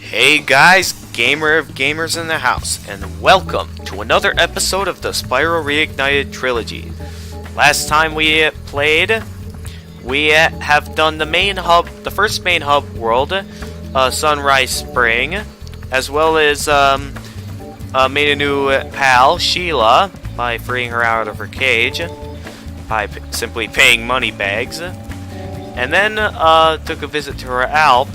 Hey guys, gamer of gamers in the house, and welcome to another episode of the Spyro Reignited Trilogy. Last time we played, we have done the main hub, the first main hub world, Sunrise Spring, as well as made a new pal, Sheila, by freeing her out of her cage, by simply paying money bags, and then took a visit to her Alp,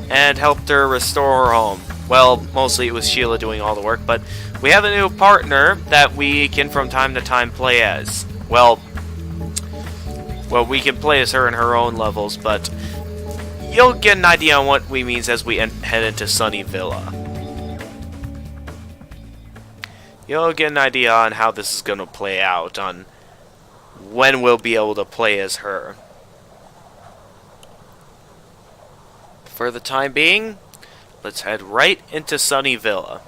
and helped her restore her home. Well, mostly it was Sheila doing all the work, but we have a new partner that we can from time to time play as. Well, we can play as her in her own levels, but you'll get an idea on what we mean as we head into Sunny Villa. You'll get an idea on how this is going to play out, on when we'll be able to play as her. For the time being, let's head right into Sunny Villa.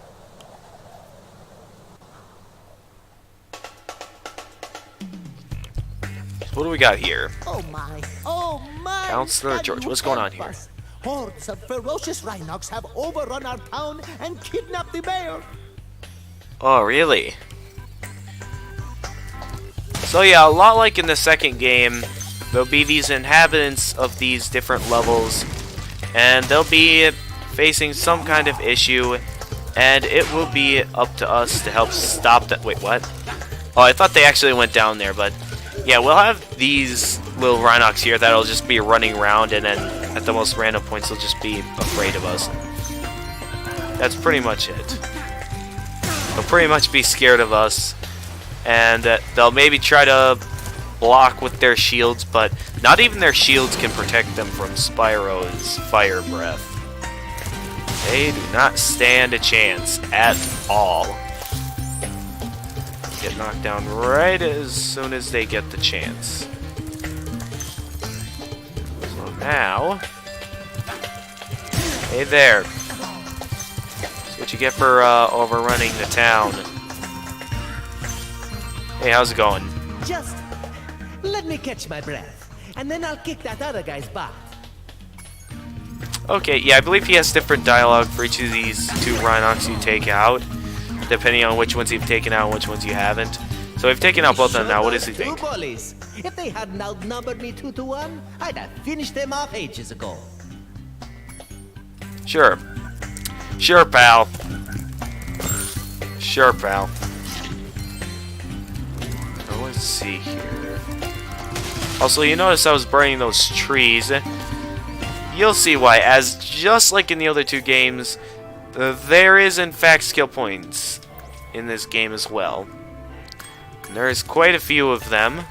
So what do we got here? Oh my! Counselor George, what's going on here? Hordes of ferocious rhinocs have overrun our town and kidnapped the mayor. Oh, really? So yeah, a lot like in the second game, there'll be these inhabitants of these different levels, and they'll be facing some kind of issue, and it will be up to us to help stop that. Wait, what? Oh, I thought they actually went down there, but yeah, we'll have these little rhinocs here that'll just be running around, and then at the most random points they'll just be afraid of us. That's pretty much it. They'll pretty much be scared of us, and they'll maybe try to block with their shields, but not even their shields can protect them from Spyro's fire breath. They do not stand a chance at all. Get knocked down right as soon as they get the chance. So now, hey there. That's what you get for overrunning the town. Hey, how's it going? Just let me catch my breath, and then I'll kick that other guy's butt. Okay, yeah, I believe he has different dialogue for each of these two rhinocs you take out, depending on which ones you've taken out and which ones you haven't. So we've taken out both of them now. What does he think? Bullies. If they hadn't outnumbered me 2-1, I'd have finished them off ages ago. Sure. Sure, pal. Sure, pal. Now, let's see here. Also, you notice I was burning those trees. You'll see why, as just like in the other two games, there is in fact skill points in this game as well. And there is quite a few of them,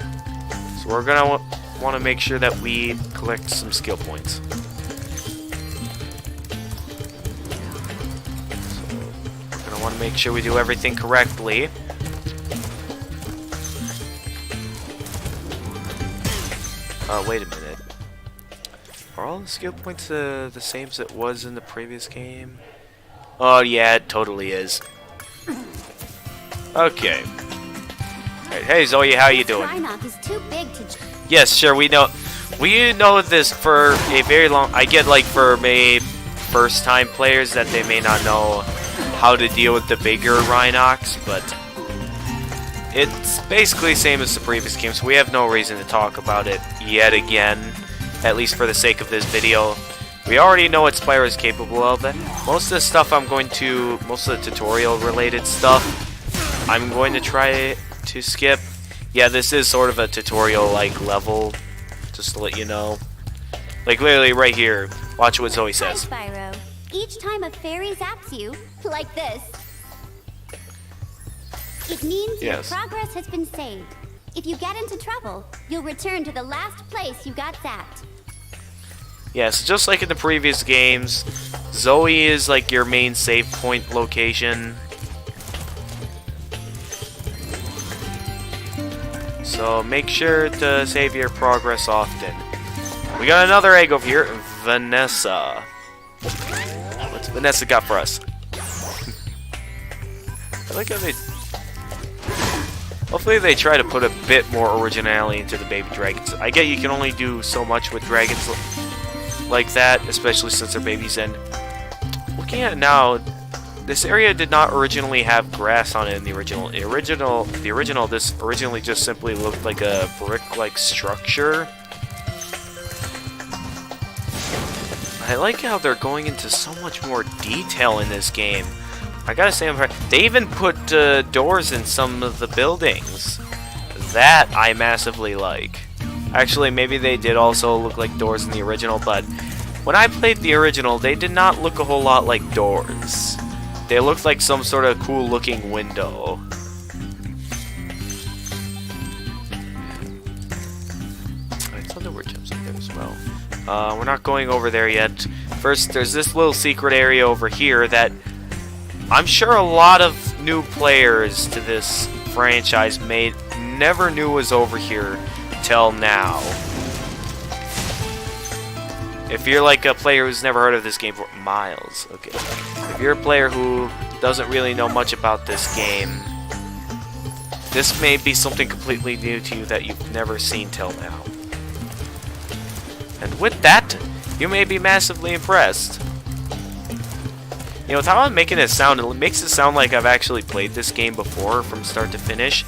so we're gonna want to make sure that we collect some skill points. So we're gonna want to make sure we do everything correctly. Wait a minute. Are all the skill points the same as it was in the previous game? Oh yeah, it totally is. Okay. Alright, hey Zoe, how you doing? Is too big to... Yes, sure, we know this for a very long... I get like for maybe first time players that they may not know how to deal with the bigger rhinocs, but it's basically the same as the previous game, so we have no reason to talk about it yet again. At least for the sake of this video. We already know what Spyro is capable of. Most of the stuff most of the tutorial related stuff, I'm going to try to skip. Yeah, this is sort of a tutorial-like level, just to let you know. Like literally right here, watch what Zoe says. Hi, Spyro. Each time a fairy zaps you, like this, it means your progress has been saved. If you get into trouble, you'll return to the last place you got zapped. Yeah, so just like in the previous games, Zoe is like your main save point location. So make sure to save your progress often. We got another egg over here, Vanessa. What's Vanessa got for us? I like how they... Hopefully they try to put a bit more originality into the baby dragons. I get you can only do so much with dragons like that, especially since they're babies, and looking at it now, this area did not originally have grass on it in the original. This originally just simply looked like a brick-like structure. I like how they're going into so much more detail in this game. I gotta say, they even put doors in some of the buildings. That I massively like. Actually, maybe they did also look like doors in the original, but when I played the original, they did not look a whole lot like doors. They looked like some sort of cool-looking window. I thought there were gems up there as well. We're not going over there yet. First, there's this little secret area over here that I'm sure a lot of new players to this franchise never knew was over here till now. If you're like a player who's never heard of this game for Miles, okay. If you're a player who doesn't really know much about this game, this may be something completely new to you that you've never seen till now. And with that, you may be massively impressed. You know, with how I'm making it sound, it makes it sound like I've actually played this game before from start to finish.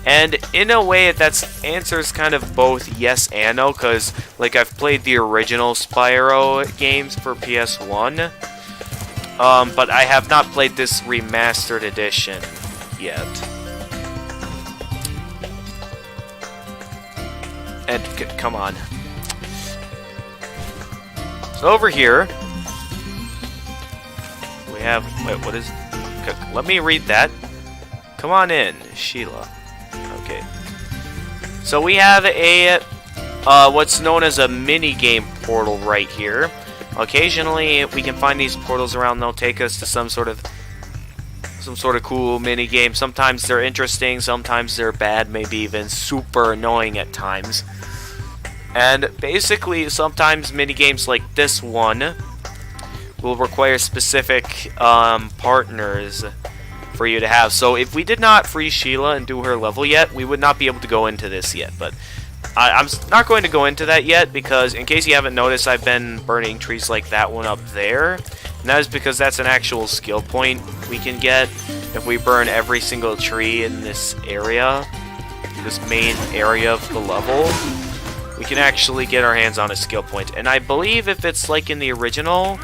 And in a way, that answers kind of both yes and no, because like I've played the original Spyro games for PS1, but I have not played this remastered edition yet. And come on. So over here, we have, wait, what is, let me read that. Come on in, Sheila. Okay. So we have a, what's known as a mini-game portal right here. Occasionally, we can find these portals around, they'll take us to some sort of cool mini-game. Sometimes they're interesting, sometimes they're bad, maybe even super annoying at times. And basically, sometimes mini-games like this one will require specific partners for you to have. So if we did not free Sheila and do her level yet, we would not be able to go into this yet. But I'm not going to go into that yet because, in case you haven't noticed, I've been burning trees like that one up there. And that is because that's an actual skill point we can get if we burn every single tree in this area, this main area of the level. We can actually get our hands on a skill point. And I believe if it's like in the original,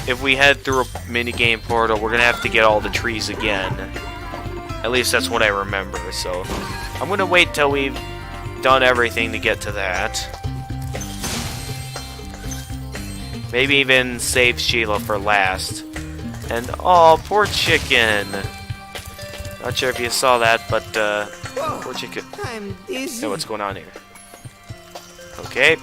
if we head through a minigame portal, we're gonna have to get all the trees again. At least that's what I remember, so I'm gonna wait till we've done everything to get to that. Maybe even save Sheila for last. And, oh, poor chicken. Not sure if you saw that, but, poor chicken. I'm dizzy. Yeah, what's going on here? Okay.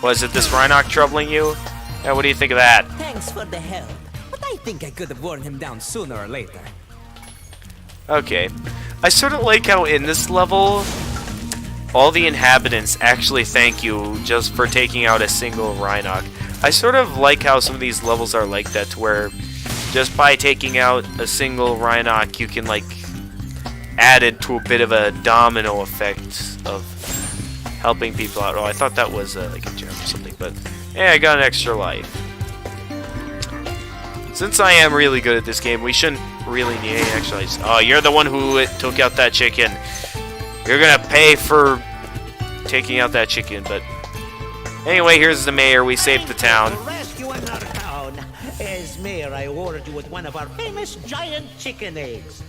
Was it this Rhinoc troubling you? Yeah, what do you think of that? Thanks for the help, but I think I could have worn him down sooner or later. Okay. I sort of like how in this level, all the inhabitants actually thank you just for taking out a single Rhinoc. I sort of like how some of these levels are like that, where just by taking out a single Rhinoc, you can, like, add it to a bit of a domino effect of helping people out. Oh, I thought that was like a gem or something, but hey, I got an extra life. Since I am really good at this game, we shouldn't really need any extra lives. Oh, you're the one who took out that chicken. You're gonna pay for taking out that chicken, but anyway, here's the mayor. We saved the town. To rescue another town. As mayor, I ordered you with one of our famous giant chicken eggs.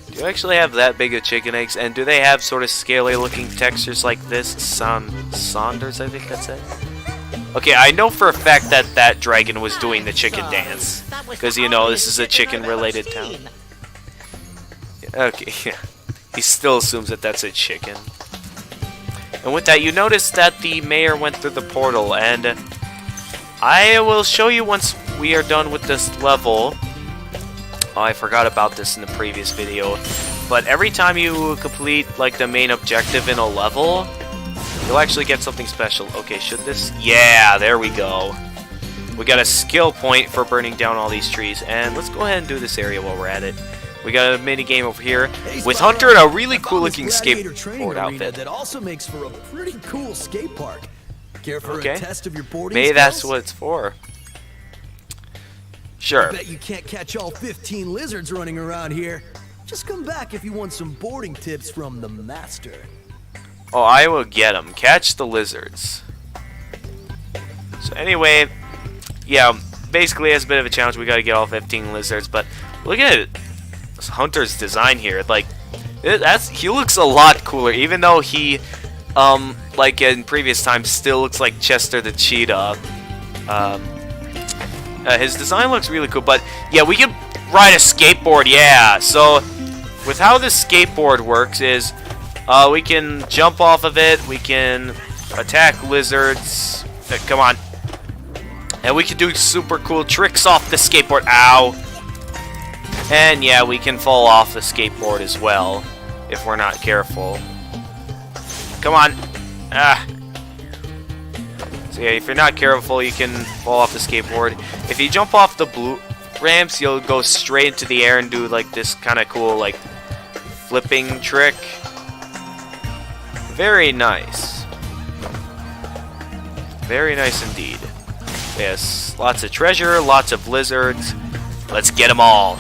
Do you actually have that big of chicken eggs? And do they have sort of scaly looking textures like this? Saunders, I think that's it. Okay, I know for a fact that that dragon was doing the chicken dance. Because, you know, this is a chicken related town. Okay, yeah. He still assumes that that's a chicken. And with that, you notice that the mayor went through the portal. And I will show you once we are done with this level. Oh, I forgot about this in the previous video, but every time you complete, like, the main objective in a level, you'll actually get something special. Okay, should this? Yeah, there we go. We got a skill point for burning down all these trees, and let's go ahead and do this area while we're at it. We got a mini game over here with Hunter and a really cool-looking skateboard outfit. That also makes for a pretty cool skate park. Care for a test of your boarding Maybe skills? that's what it's for. Sure. Bet you can't catch all 15 lizards running around here. Just come back if you want some boarding tips from the master. Oh, I will get them. Catch the lizards. So anyway, yeah, basically as a bit of a challenge, we gotta get all 15 lizards. But look at this Hunter's design here. Like, he looks a lot cooler, even though he, like in previous times, still looks like Chester the cheetah. His design looks really cool. But yeah, we can ride a skateboard. Yeah. So with how this skateboard works is, we can jump off of it. We can attack lizards. Come on. And we can do super cool tricks off the skateboard. Ow. And yeah, we can fall off the skateboard as well if we're not careful. Come on. Ah. So yeah, if you're not careful, you can fall off the skateboard. If you jump off the blue ramps, you'll go straight into the air and do like this kind of cool like flipping trick. Very nice. Very nice indeed. Yes, lots of treasure, lots of lizards. Let's get them all.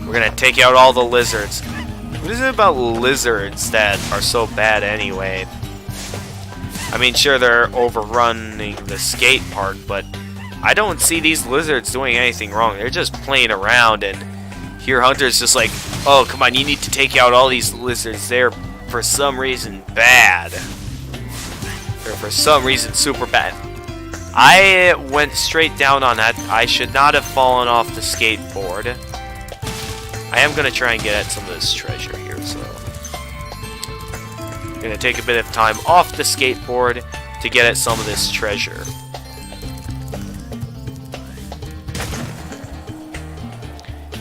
We're gonna take out all the lizards. What is it about lizards that are so bad anyway? I mean, sure, they're overrunning the skate park, but I don't see these lizards doing anything wrong. They're just playing around, and here Hunter's just like, oh, come on, you need to take out all these lizards. They're, for some reason, bad. They're, for some reason, super bad. I went straight down on that. I should not have fallen off the skateboard. I am going to try and get at some of this treasure here, so... I'm going to take a bit of time off the skateboard to get at some of this treasure.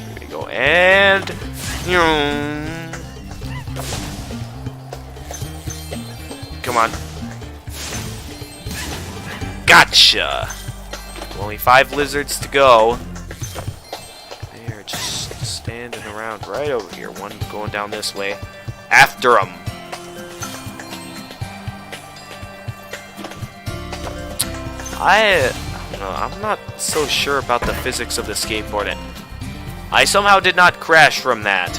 Here we go, and... Come on. Gotcha! Only 5 lizards to go. They're just standing around right over here. One going down this way. After them! I don't know. I'm not so sure about the physics of the skateboard. I somehow did not crash from that.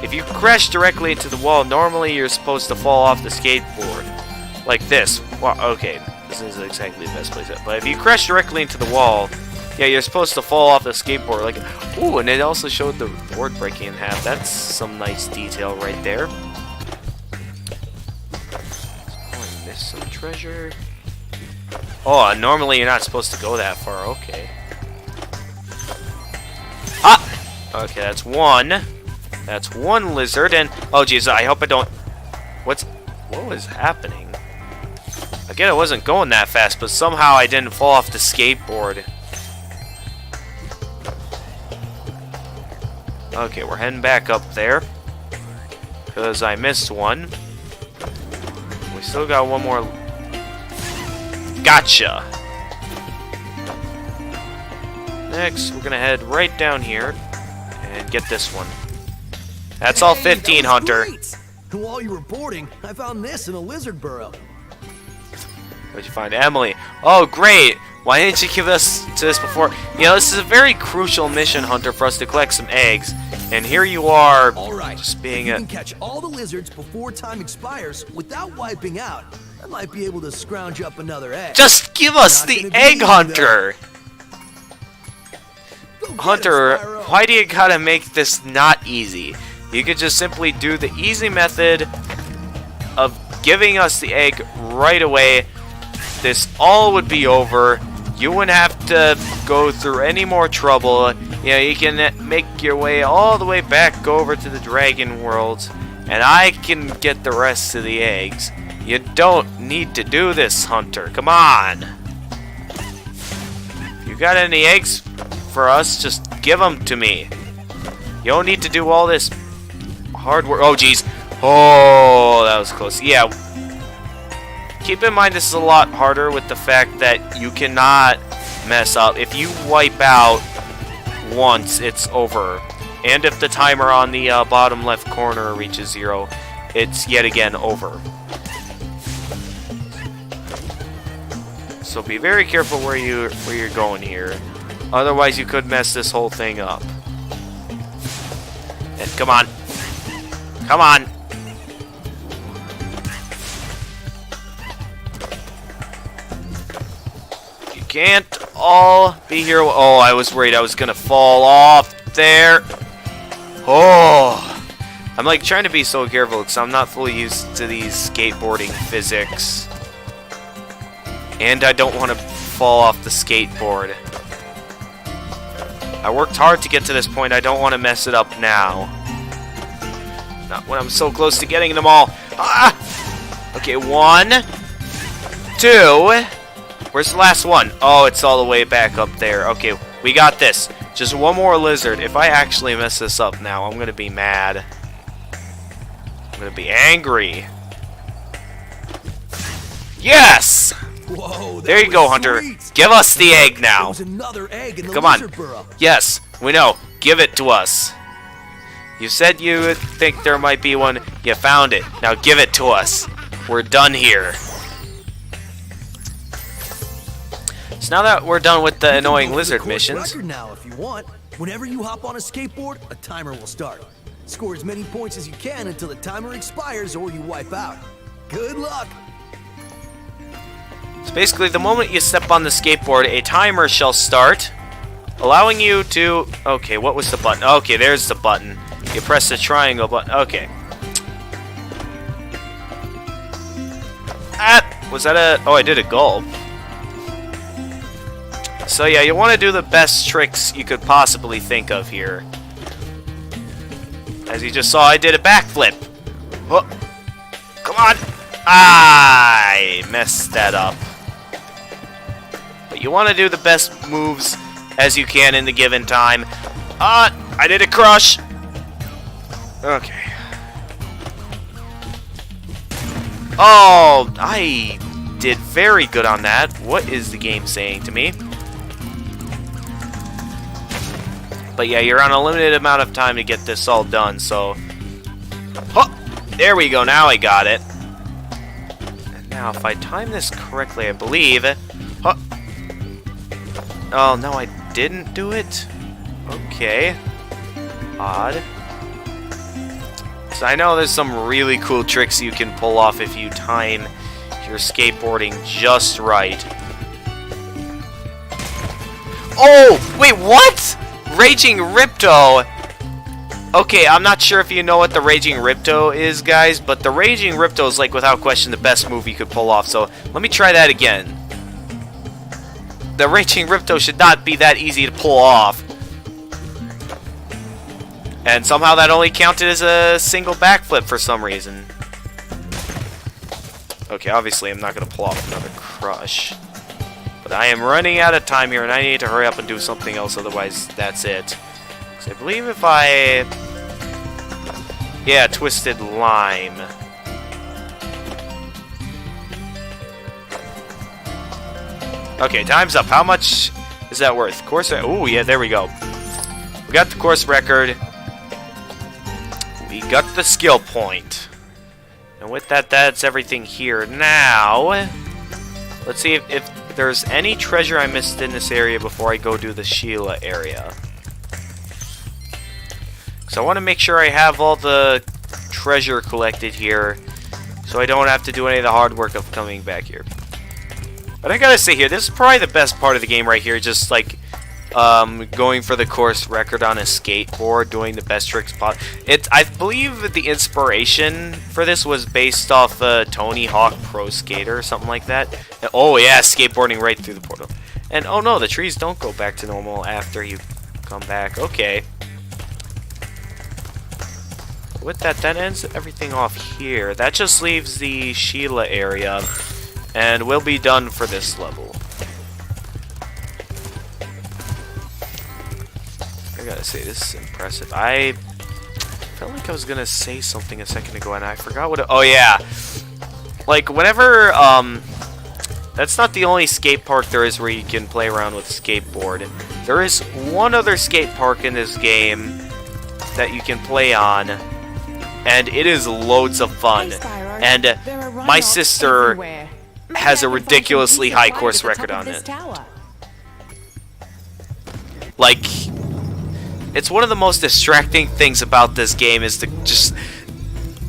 If you crash directly into the wall, normally you're supposed to fall off the skateboard. Like this. Well, okay. This isn't exactly the best place, but if you crash directly into the wall, yeah, you're supposed to fall off the skateboard. Like, ooh, and it also showed the board breaking in half. That's some nice detail right there. Oh, I missed some treasure. Oh, normally you're not supposed to go that far. Okay. Ah! Okay, that's one. That's one lizard, and oh, jeez, I hope I don't. What was happening? Again, I wasn't going that fast, but somehow I didn't fall off the skateboard. Okay, we're heading back up there. Because I missed one. We still got one more. Gotcha! Next, we're gonna head right down here and get this one. That's all 15, Hunter. Great. And while you were boarding, I found this in a lizard burrow. What'd you find? Emily. Oh, great! Why didn't you give us to this before? You know, this is a very crucial mission, Hunter, for us to collect some eggs. And here you are, all right. Just being if you can catch all the lizards before time expires without wiping out, I might be able to scrounge up another egg. Just give us the egg, Hunter! Hunter, why do you gotta make this not easy? You could just simply do the easy method of giving us the egg right away. This all would be over. You wouldn't have to go through any more trouble. You know, you can make your way all the way back over to the dragon world, and I can get the rest of the eggs. You don't need to do this, Hunter. Come on. You got any eggs for us? Just give them to me. You don't need to do all this hard work. Oh, jeez. Oh, that was close. Yeah. Keep in mind this is a lot harder with the fact that you cannot mess up. If you wipe out once, it's over. And if the timer on the bottom left corner reaches 0, it's yet again over. So be very careful where you're going here. Otherwise, you could mess this whole thing up. And come on. Come on. You can't all be here. Oh, I was worried I was gonna fall off there. Oh. I'm like trying to be so careful because I'm not fully used to these skateboarding physics. And I don't want to fall off the skateboard. I worked hard to get to this point. I don't want to mess it up now. Not when I'm so close to getting them all. Ah! Okay, 1, 2. Where's the last one? Oh, it's all the way back up there. Okay, we got this. Just one more lizard. If I actually mess this up now, I'm going to be mad. I'm going to be angry. Yes! Whoa, there you go, Hunter. Sweet. Give us the egg now. There's another egg in the Come on. lizard burrow. Yes, we know. Give it to us. You said you would think there might be one. You found it. Now give it to us. We're done here. So now that we're done with the annoying lizard missions. Record now, if you want. Whenever you hop on a skateboard, a timer will start. Score as many points as you can until the timer expires or you wipe out. Good luck. So basically, the moment you step on the skateboard, a timer shall start, allowing you to... Okay, what was the button? Okay, there's the button. You press the triangle button. Okay. Ah! Was that a... Oh, I did a gulp. So yeah, you want to do the best tricks you could possibly think of here. As you just saw, I did a backflip. Oh. Come on! I messed that up. But you want to do the best moves as you can in the given time. I did a crush. Okay. Oh, I did very good on that. What is the game saying to me? But yeah, you're on a limited amount of time to get this all done, so... Oh, there we go, now I got it. And now, if I time this correctly, I believe... Oh, oh no, I didn't do it? Okay. Odd. So I know there's some really cool tricks you can pull off if you time your skateboarding just right. Oh! Wait, what?! Raging Ripto! Okay, I'm not sure if you know what the Raging Ripto is, guys, but the Raging Ripto is, like, without question, the best move you could pull off, so let me try that again. The Raging Ripto should not be that easy to pull off. And somehow that only counted as a single backflip for some reason. Okay, obviously I'm not going to pull off another crush. But I am running out of time here, and I need to hurry up and do something else, otherwise that's it. So I believe if I... Yeah, Twisted Lime. Okay, time's up. How much is that worth? Course... Ooh, yeah, there we go. We got the course record. We got the skill point. And with that, that's everything here. Now, let's see if there's any treasure I missed in this area before I go do the Sheila area. Because I want to make sure I have all the treasure collected here, so I don't have to do any of the hard work of coming back here. But I gotta say here, this is probably the best part of the game right here, just like going for the course record on a skateboard, doing the best tricks possible. I believe the inspiration for this was based off Tony Hawk Pro Skater or something like that. And, oh yeah, skateboarding right through the portal. And oh no, the trees don't go back to normal after you come back. Okay. With that, that ends everything off here. That just leaves the Sheila area, and we'll be done for this level. I gotta say, this is impressive. I felt like I was gonna say something a second ago, and I forgot what oh yeah! Like, whenever, that's not the only skate park there is where you can play around with a skateboard. There is one other skate park in this game that you can play on, and it is loads of fun. And my sister has a ridiculously high course record on it. Like, it's one of the most distracting things about this game is to just...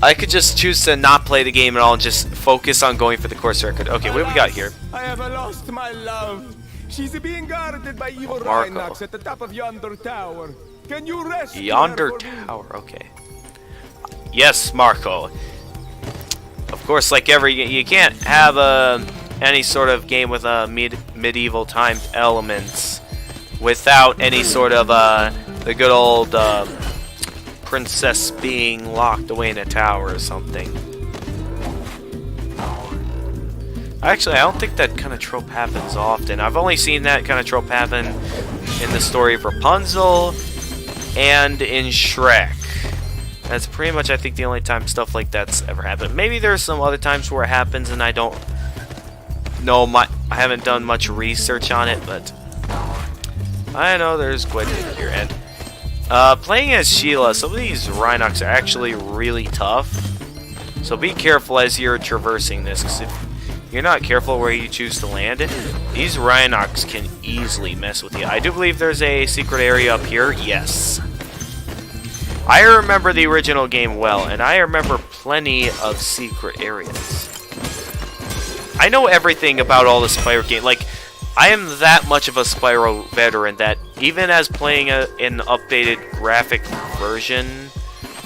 I could just choose to not play the game at all and just focus on going for the course record. Okay, what do we got here? I have lost my love. She's being guarded by evil Marco. Rhinox at the top of yonder tower. Can you rescue Yonder her for me? tower, okay. Yes, Marco. Of course, like you can't have any sort of game with medieval timed elements without any sort of the good old princess being locked away in a tower or something. Actually, I don't think that kind of trope happens often. I've only seen that kind of trope happen in the story of Rapunzel and in Shrek. That's pretty much, I think, the only time stuff like that's ever happened. Maybe there's some other times where it happens and I don't know I haven't done much research on it, but I know there's quite a bit here. And playing as Sheila, some of these Rhinox are actually really tough. So be careful as you're traversing this, because if you're not careful where you choose to land, these Rhinox can easily mess with you. I do believe there's a secret area up here. Yes. I remember the original game well, and I remember plenty of secret areas. I know everything about all the Spyro games. Like, I am that much of a Spyro veteran that even as playing an updated graphic version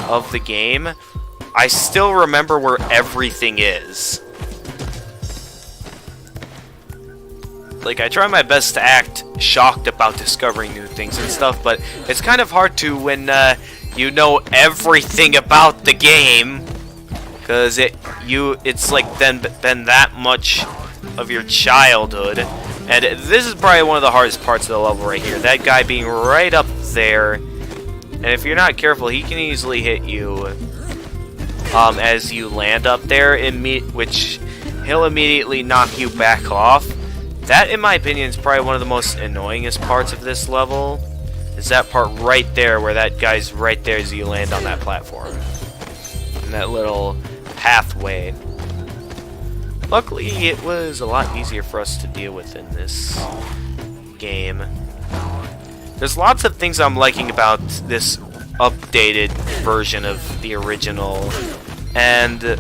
of the game, I still remember where everything is. Like, I try my best to act shocked about discovering new things and stuff, but it's kind of hard to when you know everything about the game, because it's like been that much of your childhood. And this is probably one of the hardest parts of the level right here. That guy being right up there, and if you're not careful, he can easily hit you as you land up there, which he'll immediately knock you back off. That, in my opinion, is probably one of the most annoyingest parts of this level. Is that part right there, where that guy's right there as you land on that platform. And that little pathway. Luckily, it was a lot easier for us to deal with in this game. There's lots of things I'm liking about this updated version of the original. And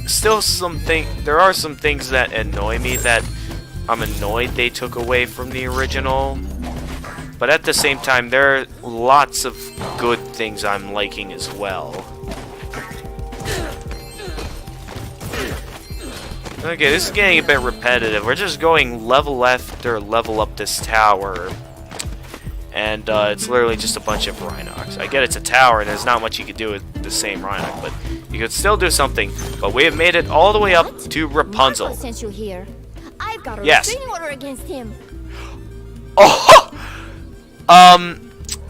still there are some things that annoy me that I'm annoyed they took away from the original. But at the same time, there are lots of good things I'm liking as well. Okay, this is getting a bit repetitive. We're just going level after level up this tower. And it's literally just a bunch of Rhinox. I get it's a tower and there's not much you can do with the same Rhinox, but you could still do something. But we have made it all the way up to Rapunzel. Marco sent you here. I've got a Yes. restraining order against him. Oh!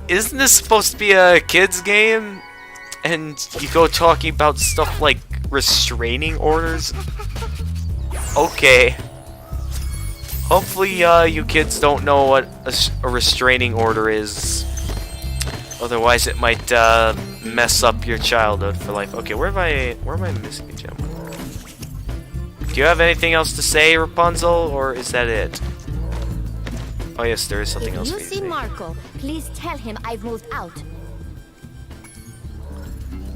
Isn't this supposed to be a kid's game? And you go talking about stuff like restraining orders? Okay. Hopefully, you kids don't know what a restraining order is. Otherwise, it might, mess up your childhood for life. Okay, where am I missing a gem? Do you have anything else to say, Rapunzel, or is that it? Oh yes, there is something else. If you see Marco, please tell him I've moved out.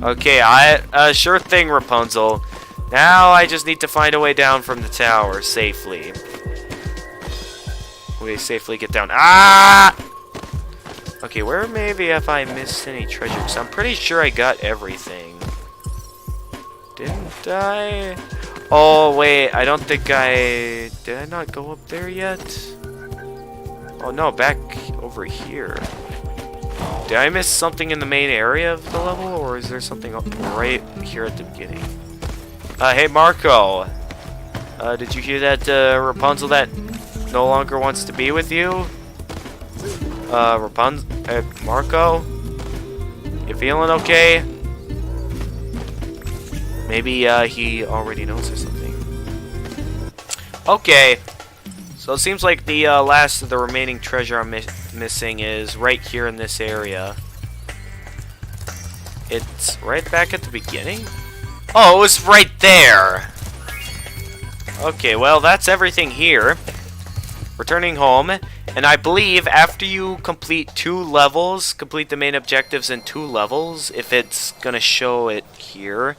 Okay, sure thing, Rapunzel. Now I just need to find a way down from the tower safely. We safely get down. Ah! Okay, where maybe have I missed any treasure? Because I'm pretty sure I got everything. Didn't I? Oh wait, I don't think did I not go up there yet? Oh no, back over here. Did I miss something in the main area of the level, or is there something up right here at the beginning? Hey Marco! Did you hear that Rapunzel that no longer wants to be with you? Rapunzel? Marco? You feeling okay? Maybe he already knows or something. Okay. So it seems like the last of the remaining treasure I'm missing is right here in this area. It's right back at the beginning? Oh, it was right there! Okay, well, that's everything here. Returning home, And I believe after you complete 2 levels, complete the main objectives in 2 levels, if it's gonna show it here.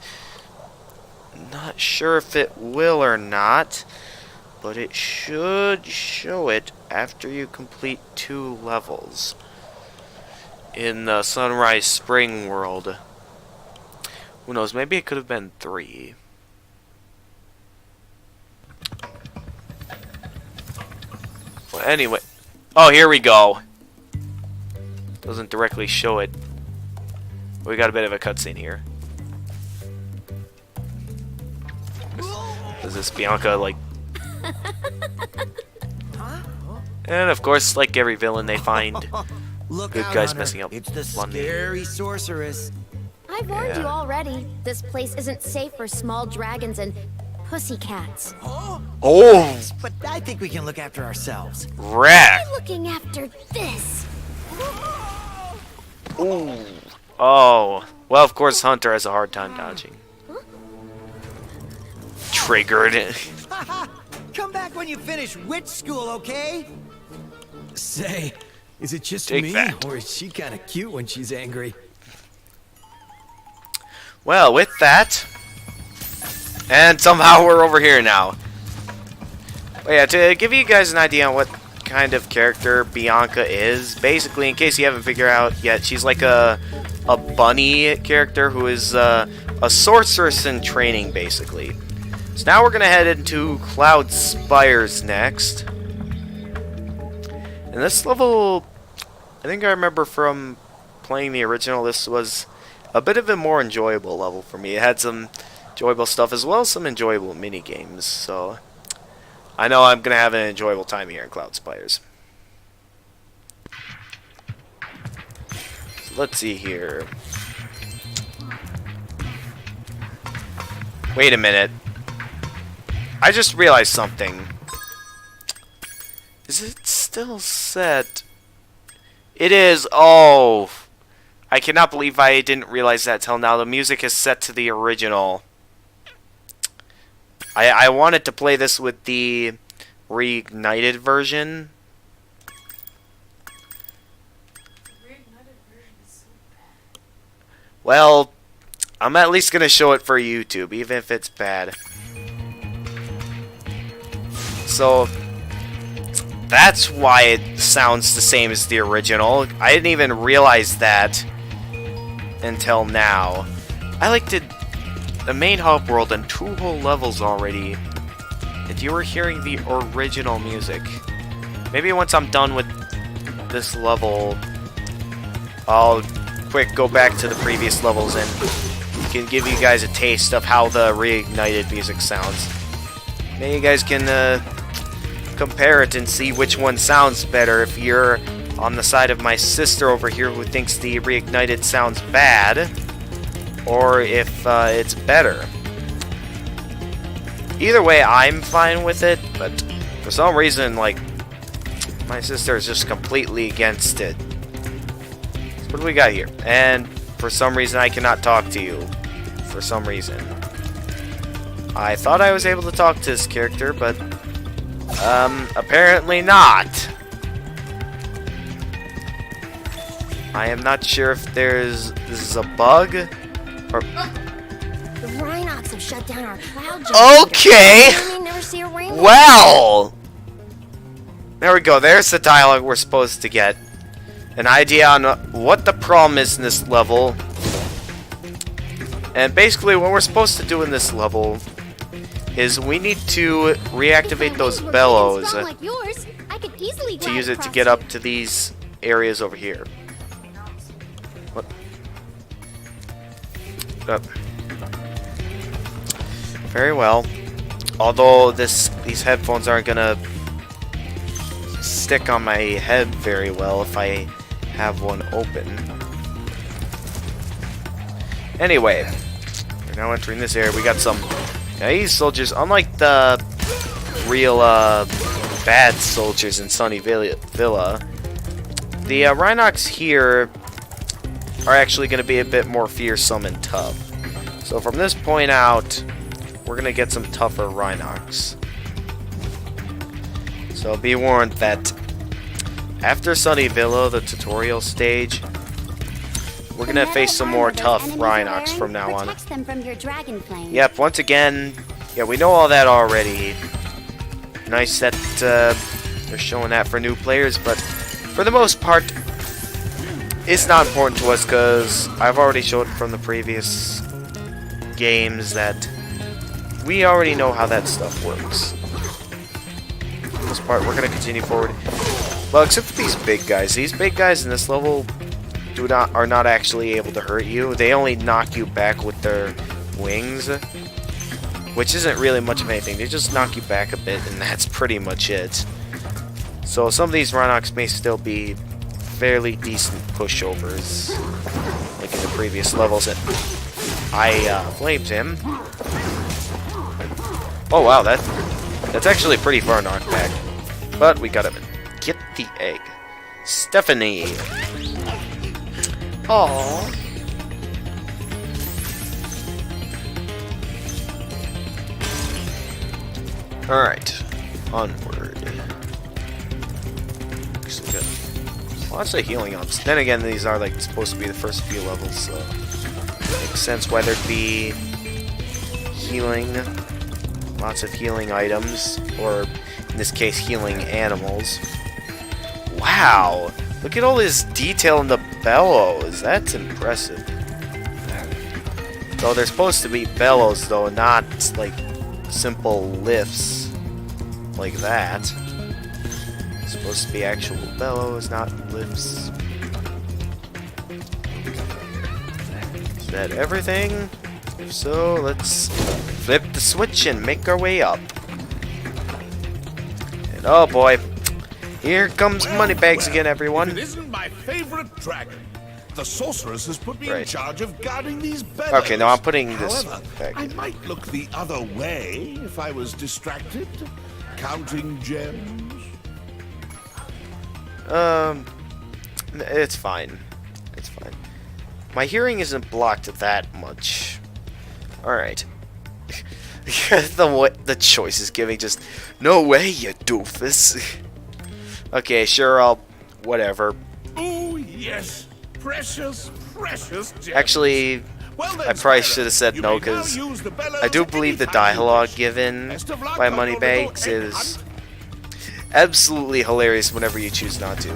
Not sure if it will or not, but it should show it after you complete 2 levels in the Sunrise Spring world. Who knows, maybe it could have been 3. Well, anyway. Oh, here we go. Doesn't directly show it. We got a bit of a cutscene here. Is this Bianca, like... And of course, like every villain, they find Look good out, guys Hunter. messing up It's the London. scary sorceress. I've warned Yeah. you already. This place isn't safe for small dragons and pussycats. Oh! But I think we can look after ourselves. Wreck! I'm looking after this. Ooh. Oh. Well, of course, Hunter has a hard time dodging. Triggered. Come back when you finish witch school, okay? Say, is it just Take me, that. or is she kind of cute when she's angry? Well, with that... And somehow we're over here now. But yeah, to give you guys an idea on what kind of character Bianca is, basically, in case you haven't figured out yet, she's like a bunny character who is a sorceress in training, basically. So now we're going to head into Cloud Spires next. And this level, I think I remember from playing the original, this was a bit of a more enjoyable level for me. It had some enjoyable stuff as well as some enjoyable mini games, so I know I'm gonna have an enjoyable time here in Cloud Spires. So let's see here. Wait a minute. I just realized something. Is it still set? It is. Oh, I cannot believe I didn't realize that till now. The music is set to the original. I wanted to play this with the Reignited version. Well, I'm at least gonna show it for YouTube, even if it's bad. So that's why it sounds the same as the original. I didn't even realize that until now. I liked it. The main hub world and 2 whole levels already, and you were hearing the original music. Maybe once I'm done with this level, I'll quick go back to the previous levels and can give you guys a taste of how the Reignited music sounds. Maybe you guys can compare it and see which one sounds better if you're on the side of my sister over here who thinks the Reignited sounds bad, or if it's better. Either way, I'm fine with it, but for some reason, like, my sister is just completely against it. So what do we got here? And for some reason, I cannot talk to you. For some reason. I thought I was able to talk to this character, but apparently not. I am not sure if this is a bug, or... The Rhinox have shut down our cloud generator. Okay! We may never see a rainbow. Well! There we go, there's the dialogue we're supposed to get. An idea on what the problem is in this level. And basically what we're supposed to do in this level is we need to reactivate those bellows Like yours, I could easily to glide use it to across get up to these areas over here. What? Very well. Although these headphones aren't gonna stick on my head very well if I have one open. Anyway, we're now entering this area. We got some. Now these soldiers, unlike the real bad soldiers in Sunny Villa, the Rhinox here are actually going to be a bit more fearsome and tough. So from this point out, we're going to get some tougher Rhinox. So be warned that after Sunnyville, the tutorial stage, we're gonna face some more tough Rhinox from now on. Protects them from your dragon flame. Yep, once again, yeah, we know all that already. Nice that they're showing that for new players, but for the most part, it's not important to us because I've already showed from the previous games that we already know how that stuff works. For the most part, we're going to continue forward. Well, except for these big guys. These big guys in this level are not actually able to hurt you. They only knock you back with their wings, which isn't really much of anything. They just knock you back a bit, and that's pretty much it. So some of these Rhinox may still be fairly decent pushovers, like in the previous levels. And I flamed him. Oh wow, that's actually pretty far knocked back. But we got him. Get the egg, Stephanie. Aww. Alright, onward. Actually got lots of healing ups. Then again, these are like supposed to be the first few levels, so makes sense why there'd be healing, lots of healing items, or in this case, healing animals. Wow! Look at all this detail in the bellows. That's impressive. So they're supposed to be bellows, though, not like simple lifts like that. It's supposed to be actual bellows, not lifts. Is that everything? If so, let's flip the switch and make our way up. And oh boy, here comes Moneybags again, everyone. It isn't my favorite dragon. The sorceress has put me in charge of guarding these bellows. Okay, now I'm putting this However, back I in. might look the other way if I was distracted. Counting gems. It's fine. It's fine. My hearing isn't blocked that much. Alright. The choice is giving just, no way, you doofus. Okay, sure, I'll, whatever. Oh, yes. Precious, precious gems. Actually, Well then, I probably Spyro, should have said you no, may now because use the bellows I do at believe the any time you dialogue wish. given Best of luck by on your Moneybags little egg is hunt. absolutely hilarious whenever you choose not to.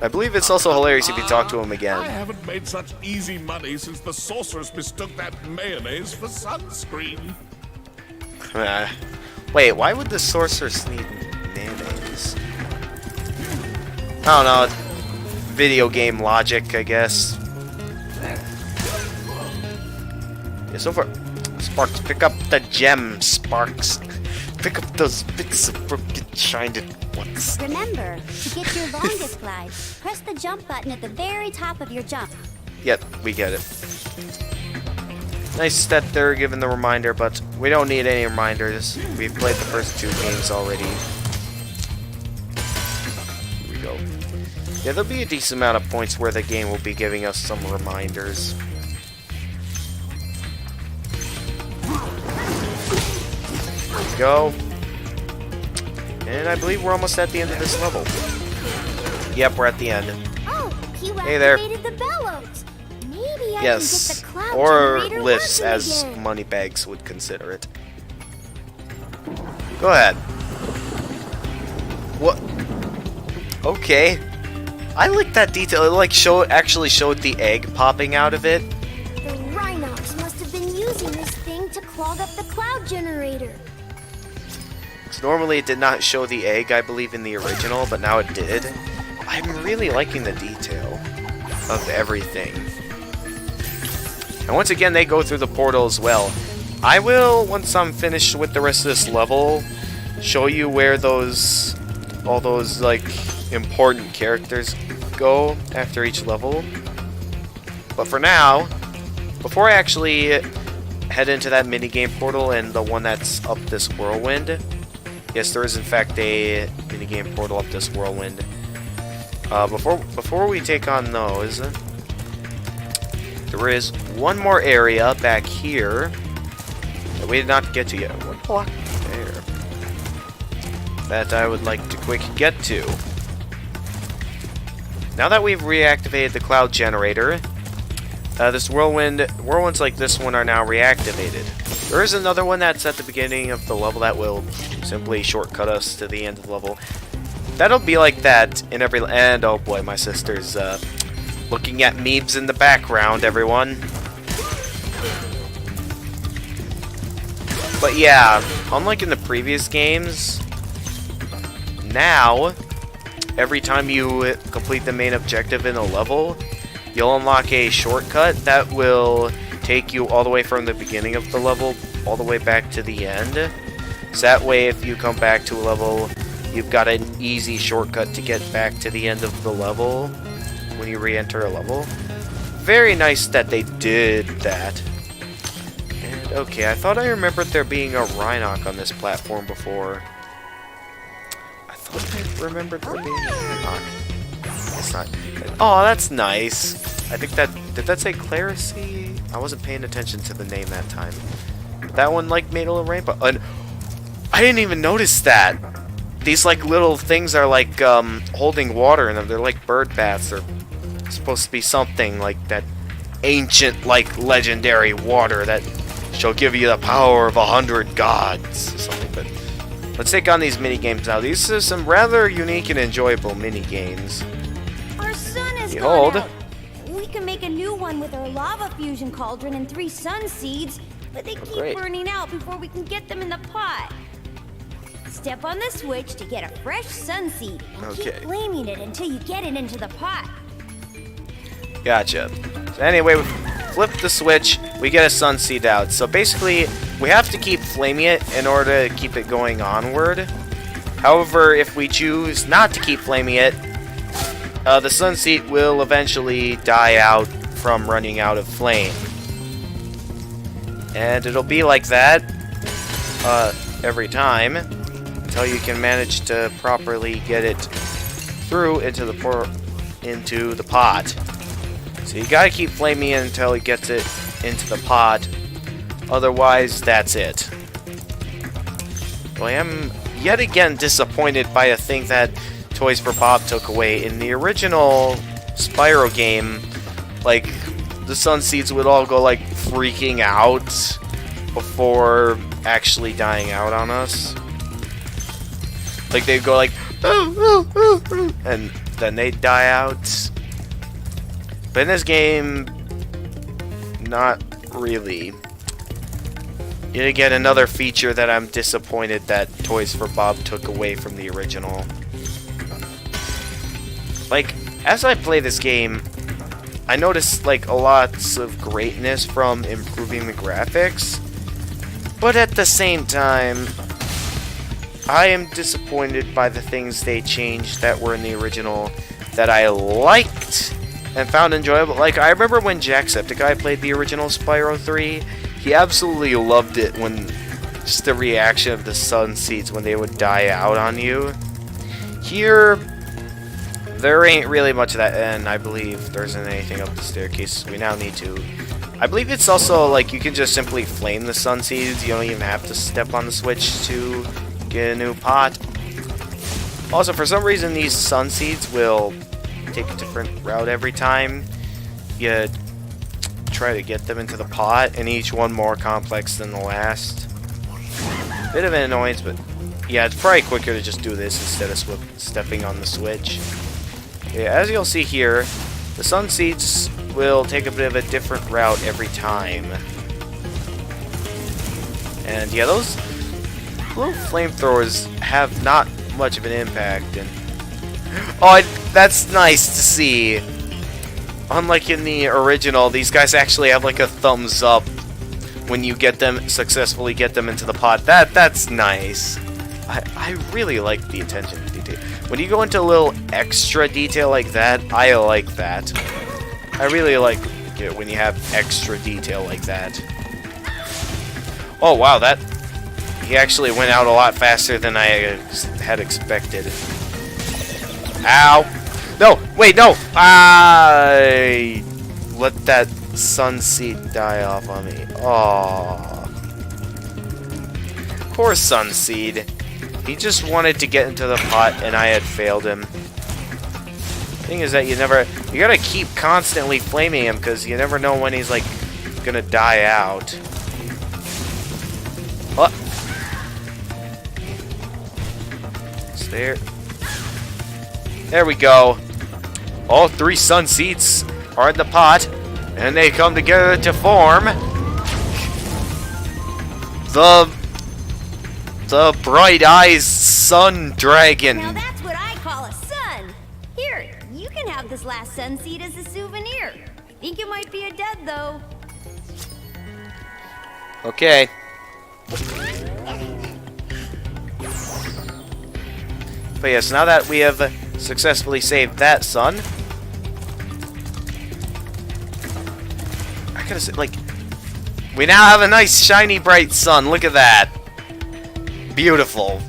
I believe it's also hilarious if you talk to him I again. haven't made such easy money since the sorceress mistook that mayonnaise for sunscreen. Wait, why would the sorceress need mayonnaise? I don't know. Video game logic, I guess. Yeah, so far, Sparks, pick up the gem, Sparks. Pick up those bits of broken shined ones. Remember, to get your longest glide, press the jump button at the very top of your jump. Yep, we get it. Nice that they're giving the reminder, but we don't need any reminders. We've played the first two games already. Here we go. Yeah, there'll be a decent amount of points where the game will be giving us some reminders. There we go. And I believe we're almost at the end of this level. Yep, we're at the end. Oh, you Hey there. activated the bellows. Maybe I Yes, can get the cloud or generator lifts, working as again. Moneybags would consider it. Go ahead. What? Okay. I like that detail. It like actually showed the egg popping out of it. The Rhinox must have been using this thing to clog up the cloud generator. So normally it did not show the egg, I believe, in the original, but now it did. I'm really liking the detail of everything. And once again, they go through the portal as well. I will, once I'm finished with the rest of this level, show you where all those, like, important characters go after each level. But for now, before I actually head into that minigame portal and the one that's up this whirlwind, yes, there is in fact a minigame portal up this whirlwind. Before we take on those, there is one more area back here that we did not get to yet. One block there that I would like to quick get to. now that we've reactivated the cloud generator, this whirlwinds like this one are now reactivated. There is another one that's at the beginning of the level that will simply shortcut us to the end of the level. That'll be like that in every... And, oh boy, my sister's looking at memes in the background, everyone. But yeah, unlike in the previous games, now, every time you complete the main objective in a level, you'll unlock a shortcut that will take you all the way from the beginning of the level all the way back to the end. So that way, if you come back to a level, you've got an easy shortcut to get back to the end of the level when you re-enter a level. Very nice that they did that. And okay, I thought I remembered there being a Rhinoc on this platform before. I thought I remembered there being a Rhinoc. It's not. Oh, that's nice. I think that... Did that say Clarisy? I wasn't paying attention to the name that time. But that one, like, made a little rainbow. And I didn't even notice that. These, like, little things are, like, holding water in them. They're like bird baths. They're supposed to be something like that ancient, like, legendary water that shall give you the power of 100 gods. Or something, but... Let's take on these mini-games now. These are some rather unique and enjoyable mini-games. Our sun is Behold. gone out. We can make a new one with our lava fusion cauldron and 3 sun seeds, but they keep great. burning out before we can get them in the pot. Step on the switch to get a fresh sun seed, and Okay. keep flaming it until you get it into the pot. Gotcha. So anyway, we flip the switch, we get a sun seed out. So basically, we have to keep flaming it in order to keep it going onward. However, if we choose not to keep flaming it, the sun seed will eventually die out from running out of flame. And it'll be like that every time until you can manage to properly get it through into the pot. So you gotta keep flaming it until it gets it into the pot. Otherwise, that's it. Well, I am yet again disappointed by a thing that Toys for Bob took away. In the original Spyro game, like, the sun seeds would all go, like, freaking out before actually dying out on us. Like, they'd go like, and then they'd die out. But in this game, not really. You get another feature that I'm disappointed that Toys for Bob took away from the original. Like, as I play this game, I notice, like, a lots of greatness from improving the graphics. But at the same time, I am disappointed by the things they changed that were in the original that I liked and found enjoyable. Like, I remember when Jacksepticeye played the original Spyro 3, he absolutely loved it when just the reaction of the sun seeds when they would die out on you. Here, there ain't really much of that, and I believe there isn't anything up the staircase. We now need to... I believe it's also, like, you can just simply flame the sun seeds. You don't even have to step on the switch to get a new pot. Also, for some reason, these sun seeds will take a different route every time you try to get them into the pot, and each one more complex than the last. Bit of an annoyance, but yeah, it's probably quicker to just do this instead of stepping on the switch. Yeah, as you'll see here, the sun seeds will take a bit of a different route every time. And yeah, those little flamethrowers have not much of an impact. And oh, that's nice to see. Unlike in the original, these guys actually have like a thumbs up when you successfully get them into the pot. That's nice. I really like the attention to detail. When you go into a little extra detail like that, I like that. I really like it when you have extra detail like that. Oh wow, he actually went out a lot faster than I had expected. Ow! No! Wait, no! I let that sun seed die off on me. Aww. Poor sun seed. He just wanted to get into the pot and I had failed him. Thing is that you gotta keep constantly flaming him because you never know when he's like gonna die out. Oh. It's there. There we go. All 3 sun seeds are in the pot, and they come together to form the Bright Eyes Sun Dragon. Now that's what I call a sun. Here, you can have this last sun seed as a souvenir. I think it might be a dud, though. Okay. But yes, now that we have successfully saved that sun, I gotta say, like, we now have a nice, shiny, bright sun. Look at that. Beautiful.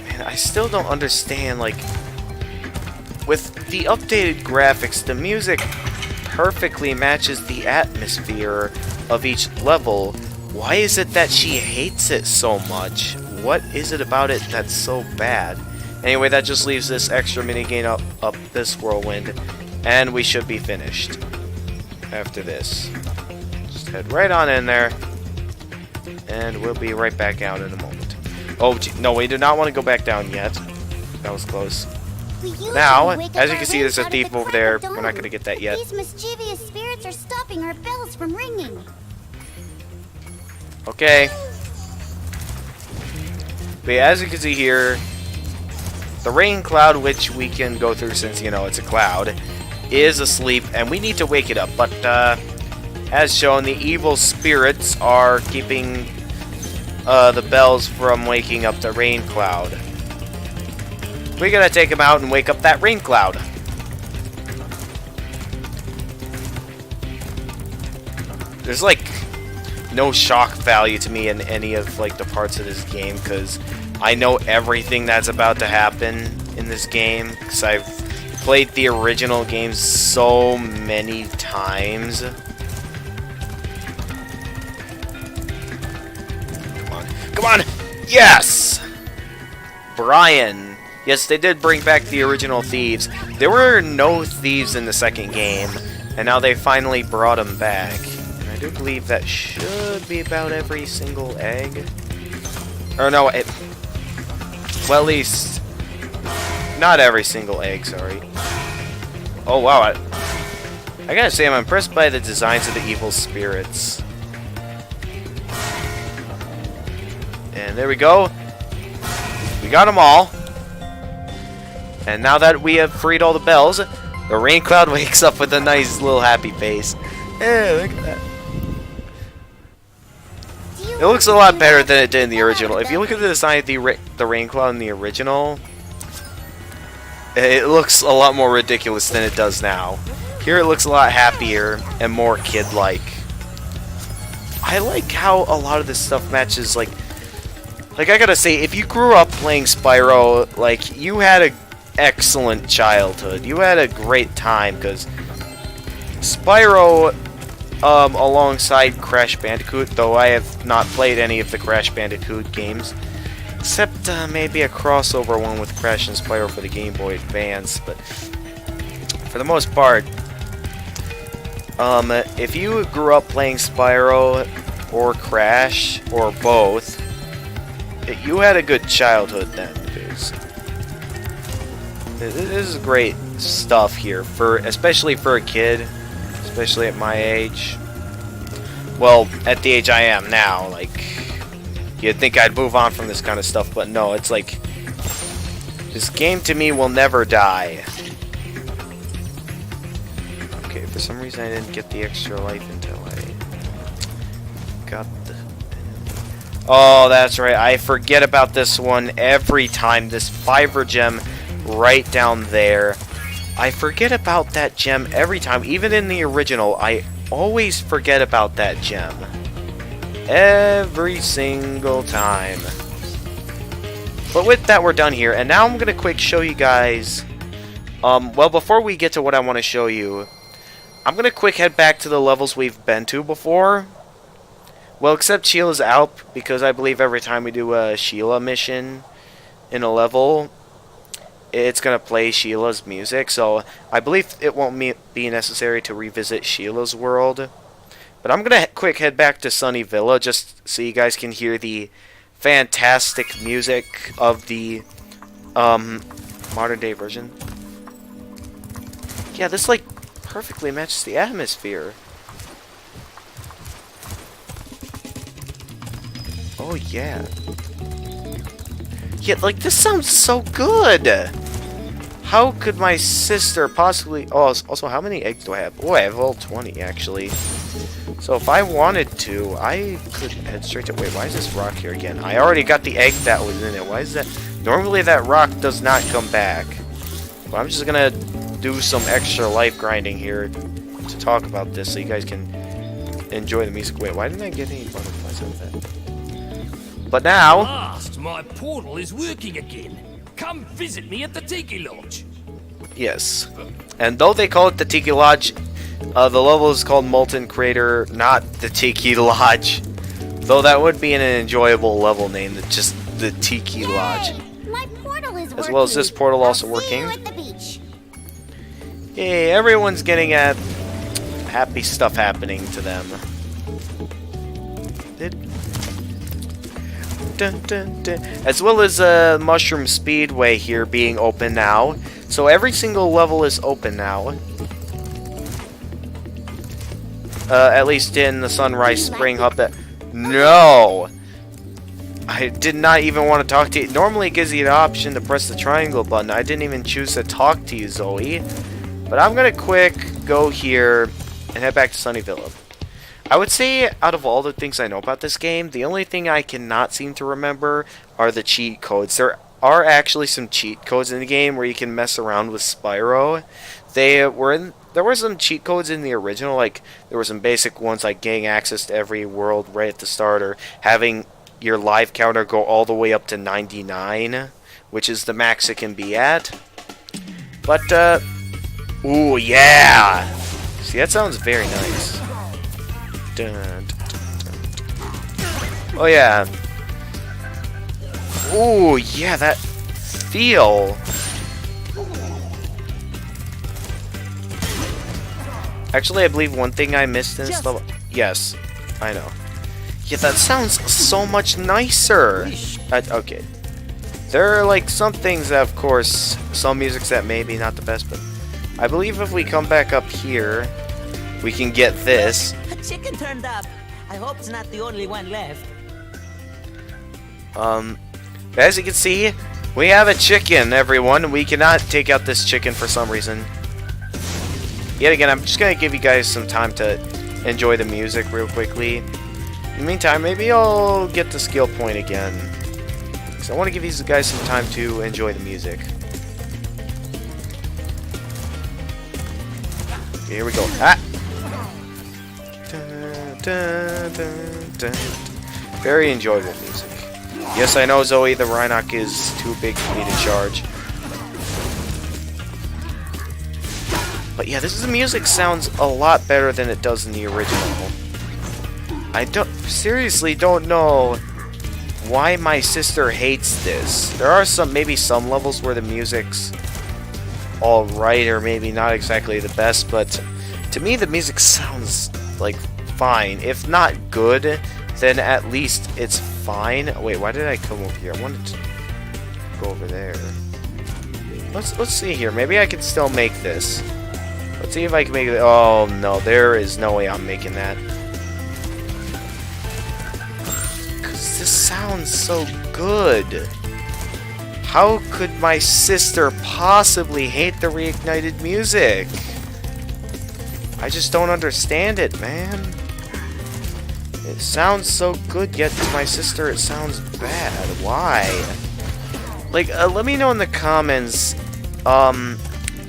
Man, I still don't understand, like, with the updated graphics, the music perfectly matches the atmosphere of each level. Why is it that she hates it so much? What is it about it that's so bad? Anyway, that just leaves this extra minigame up this whirlwind, and we should be finished after this. Just head right on in there, and we'll be right back out in a moment. Oh, no, we do not want to go back down yet. That was close. Now, as you can see, there's a thief over there. We're not going to get that yet. These mischievous spirits are stopping our bells from ringing. Okay. But yeah, as you can see here, the rain cloud, which we can go through since, you know, it's a cloud, is asleep, and we need to wake it up. But, as shown, the evil spirits are keeping the bells from waking up the rain cloud. We gotta take them out and wake up that rain cloud. There's, like, no shock value to me in any of, like, the parts of this game, because I know everything that's about to happen in this game, because I've played the original games so many times. Come on. Come on! Yes! Brian. Yes, they did bring back the original thieves. There were no thieves in the second game, and now they finally brought them back. And I do believe that should be about every single egg. Or no, well, at least not every single egg, sorry. Oh wow, I gotta say I'm impressed by the designs of the evil spirits. And there we go. We got them all. And now that we have freed all the bells, the rain cloud wakes up with a nice little happy face. Yeah, look at that. It looks a lot better than it did in the original. If you look at the design of the rain cloud in the original, it looks a lot more ridiculous than it does now. Here it looks a lot happier and more kid-like. I like how a lot of this stuff matches, like I gotta say, if you grew up playing Spyro, like, you had a excellent childhood. You had a great time, because Spyro, alongside Crash Bandicoot, though I have not played any of the Crash Bandicoot games, except maybe a crossover one with Crash and Spyro for the Game Boy Advance, but for the most part, if you grew up playing Spyro or Crash or both, you had a good childhood then, because this is great stuff here, especially for a kid, especially at my age. Well, at the age I am now, like, you'd think I'd move on from this kind of stuff, but no, it's like, this game to me will never die. Okay, for some reason I didn't get the extra life until I got the... Oh, that's right, I forget about this one every time, this 5er gem right down there. I forget about that gem every time, even in the original, I always forget about that gem. Every single time. But with that, we're done here, and now I'm gonna quick show you guys, well, before we get to what I want to show you, I'm gonna quick head back to the levels we've been to before. Well, except Sheila's out, because I believe every time we do a Sheila mission in a level, it's gonna play Sheila's music, so I believe it won't be necessary to revisit Sheila's world. But I'm gonna quick head back to Sunny Villa just so you guys can hear the fantastic music of the modern day version. Yeah, this like perfectly matches the atmosphere. Oh yeah. Yeah, like this sounds so good. How could my sister possibly... Oh, also, how many eggs do I have? Oh, I have all 20, actually. So if I wanted to, I could head straight to... Wait, why is this rock here again? I already got the egg that was in it. Why is that... Normally that rock does not come back. But I'm just gonna do some extra life grinding here to talk about this so you guys can enjoy the music. Wait, why didn't I get any butterflies out of that? But now... Last, my portal is working again. Come visit me at the Tiki Lodge. Yes. And though they call it the Tiki Lodge, the level is called Molten Crater, not the Tiki Lodge. Though that would be an enjoyable level name, just the Tiki Lodge. My portal is working. As well as this portal also working. See you at the beach. Yay, everyone's getting at happy stuff happening to them. Dun, dun, dun. As well as Mushroom Speedway here being open now. So every single level is open now. At least in the Sunrise Spring Hub. No! I did not even want to talk to you. Normally it gives you the option to press the triangle button. I didn't even choose to talk to you, Zoe. But I'm gonna quick go here and head back to Sunny Villa. I would say, out of all the things I know about this game, the only thing I cannot seem to remember are the cheat codes. There are actually some cheat codes in the game where you can mess around with Spyro. There were some cheat codes in the original, like there were some basic ones like getting access to every world right at the start, or having your life counter go all the way up to 99, which is the max it can be at. But, ooh, yeah! See, that sounds very nice. Dun, dun, dun, dun. Oh yeah. Ooh, yeah, that feel. Actually, I believe one thing I missed in this level. Yes, I know. Yeah, that sounds so much nicer. Okay. There are like some things that, of course, some music's that maybe not the best, but I believe if we come back up here, we can get this. A chicken turned up. I hope it's not the only one left. As you can see, we have a chicken, everyone. We cannot take out this chicken for some reason. Yet again, I'm just gonna give you guys some time to enjoy the music real quickly. In the meantime, maybe I'll get the skill point again, because I want to give these guys some time to enjoy the music. Okay, here we go. Ah! Dun, dun, dun, dun. Very enjoyable music. Yes, I know, Zoe, the Rhinoc is too big for me to charge. But yeah, this music sounds a lot better than it does in the original. I seriously don't know why my sister hates this. There are maybe some levels where the music's alright, or maybe not exactly the best, but to me the music sounds like fine. If not good, then at least it's fine. Wait, why did I come over here? I wanted to go over there. Let's see here. Maybe I can still make this. Let's see if I can make it. Oh no, there is no way I'm making that. Cause this sounds so good. How could my sister possibly hate the reignited music? I just don't understand it, man. It sounds so good, yet to my sister it sounds bad. Why? Like, let me know in the comments,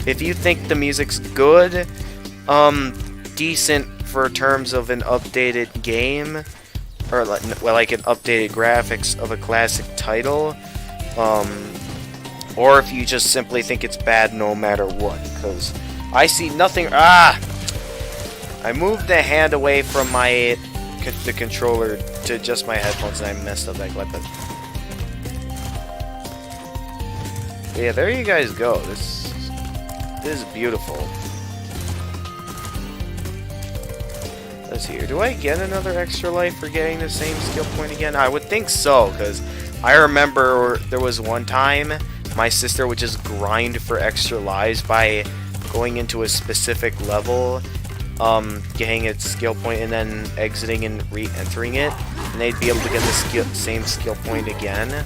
if you think the music's good, decent for terms of an updated game, or like an updated graphics of a classic title, or if you just simply think it's bad no matter what, because I see nothing. Ah! I moved the hand away from the controller to just my headphones, and I messed up that clip. Yeah, there you guys go. This is beautiful. Let's see here. Do I get another extra life for getting the same skill point again? I would think so, because I remember there was one time my sister would just grind for extra lives by going into a specific level, getting its skill point, and then exiting and re-entering it, and they'd be able to get the same skill point again.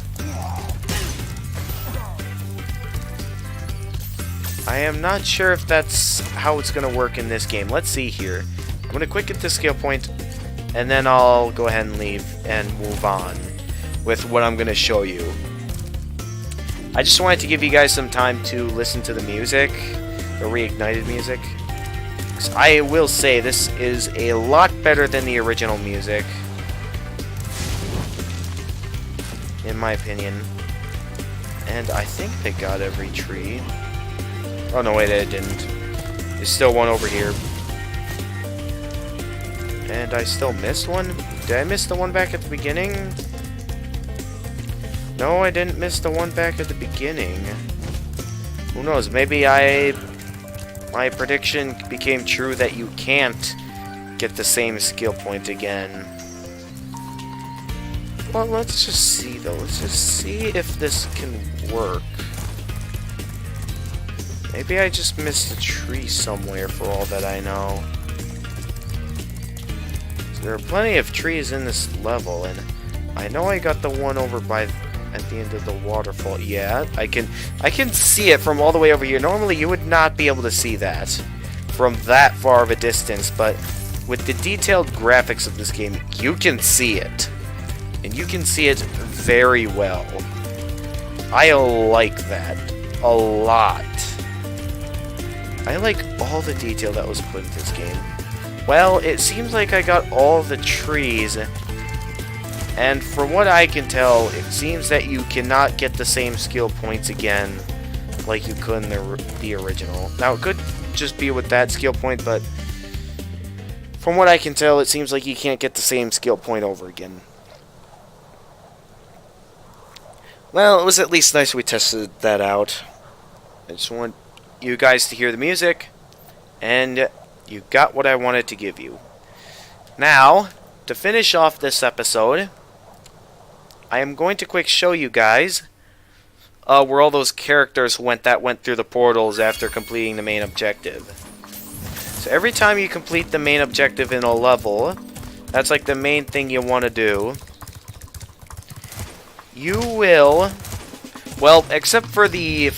I am not sure if that's how it's going to work in this game. Let's see here. I'm going to quick get the skill point, and then I'll go ahead and leave and move on with what I'm going to show you. I just wanted to give you guys some time to listen to the music, the Reignited music. I will say this is a lot better than the original music, in my opinion. And I think I got every tree. Oh no, wait, I didn't. There's still one over here. And I still missed one? Did I miss the one back at the beginning? No, I didn't miss the one back at the beginning. Who knows? Maybe my prediction became true that you can't get the same skill point again. Well, let's just see though. Let's just see if this can work. Maybe I just missed a tree somewhere for all that I know. So there are plenty of trees in this level, and I know I got the one over by at the end of the waterfall. Yeah, I can see it from all the way over here. Normally you would not be able to see that from that far of a distance, but with the detailed graphics of this game, you can see it. And you can see it very well. I like that a lot. I like all the detail that was put in this game. Well, it seems like I got all the trees, and from what I can tell, it seems that you cannot get the same skill points again like you could in the original. Now, it could just be with that skill point, but from what I can tell, it seems like you can't get the same skill point over again. Well, it was at least nice we tested that out. I just want you guys to hear the music, and you got what I wanted to give you. Now, to finish off this episode, I am going to quick show you guys where all those characters went that went through the portals after completing the main objective. So every time you complete the main objective in a level, that's like the main thing you want to do, you will, well, except for the